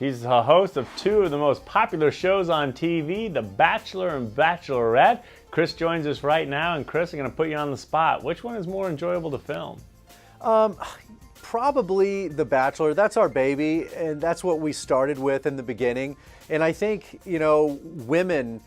He's the host of two of the most popular shows on TV, The Bachelor and Bachelorette. Chris joins us right now, and Chris, I'm going to put you on the spot. Which one is more enjoyable to film? Probably The Bachelor. That's our baby, and that's what we started with in the beginning. And I think, women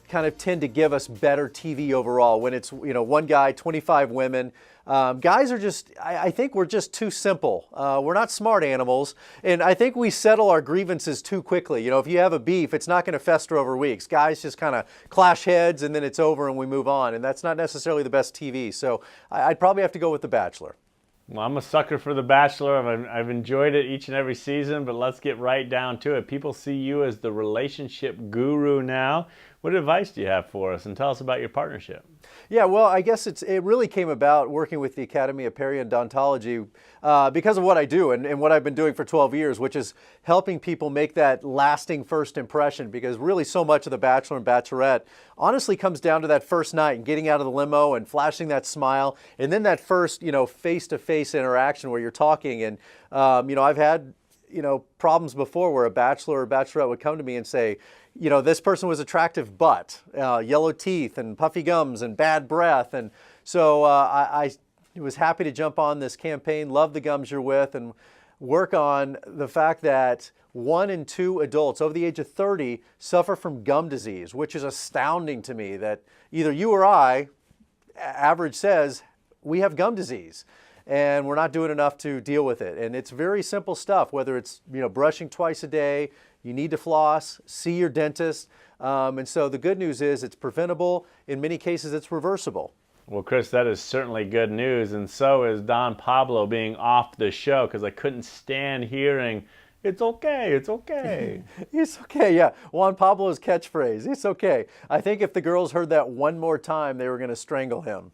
kind of tend to give us better TV overall when it's, one guy, 25 women. Guys are just, I think we're just too simple. We're not smart animals, and I think we settle our grievances too quickly. If you have a beef, it's not going to fester over weeks. Guys just kind of clash heads, and then it's over and we move on, and that's not necessarily the best TV. So I'd probably have to go with The Bachelor. Well, I'm a sucker for The Bachelor. I've enjoyed it each and every season, but let's get right down to it. People see you as the relationship guru now. What advice do you have for us? And tell us about your partnership. Yeah, well, I guess it really came about working with the Academy of Periodontology because of what I do and what I've been doing for 12 years, which is helping people make that lasting first impression, because really so much of The Bachelor and Bachelorette honestly comes down to that first night and getting out of the limo and flashing that smile, and then that first, face-to-face interaction where you're talking. And, I've had, problems before where a bachelor or bachelorette would come to me and say, this person was attractive, but yellow teeth and puffy gums and bad breath. And so I was happy to jump on this campaign, Love the Gums You're With, and work on the fact that 1 in 2 adults over the age of 30 suffer from gum disease, which is astounding to me that either you or I, average says, we have gum disease. And we're not doing enough to deal with it. And it's very simple stuff, whether it's, brushing twice a day, you need to floss, see your dentist. And so the good news is it's preventable. In many cases, it's reversible. Well, Chris, that is certainly good news. And so is Don Pablo being off the show, because I couldn't stand hearing, "It's okay, it's okay." It's okay, yeah. Juan Pablo's catchphrase, "It's okay." I think if the girls heard that one more time, they were going to strangle him.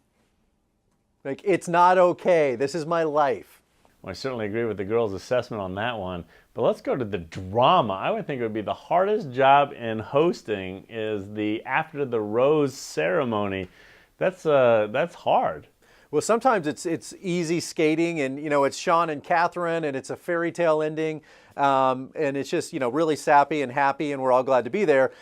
Like, it's not okay. This is my life. Well, I certainly agree with the girls' assessment on that one. But let's go to the drama. I would think it would be the hardest job in hosting is the after the rose ceremony. That's hard. Well, sometimes it's easy skating, and it's Sean and Catherine, and it's a fairy tale ending, and it's just really sappy and happy, and we're all glad to be there.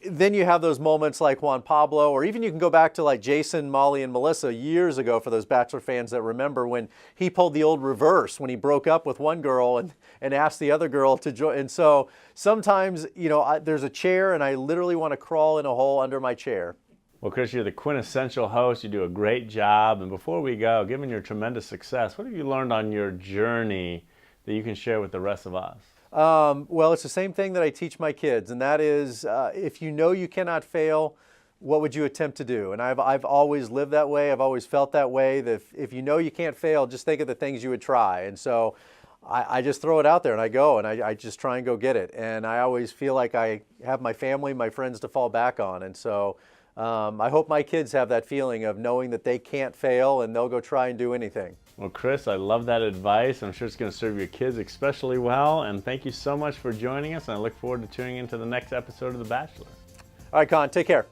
Then you have those moments like Juan Pablo, or even you can go back to like Jason, Molly, and Melissa years ago for those Bachelor fans that remember when he pulled the old reverse when he broke up with one girl and asked the other girl to join. And so sometimes, there's a chair and I literally want to crawl in a hole under my chair. Well, Chris, you're the quintessential host. You do a great job. And before we go, given your tremendous success, what have you learned on your journey that you can share with the rest of us? Well, it's the same thing that I teach my kids, and that is, if you know you cannot fail, what would you attempt to do? And I've always lived that way. I've always felt that way, that if you know you can't fail, just think of the things you would try. And so I just throw it out there and I go, and I just try and go get it. And I always feel like I have my family, my friends to fall back on. And so I hope my kids have that feeling of knowing that they can't fail and they'll go try and do anything. Well, Chris, I love that advice. I'm sure it's going to serve your kids especially well. And thank you so much for joining us. And I look forward to tuning into the next episode of The Bachelor. All right, Conn, take care.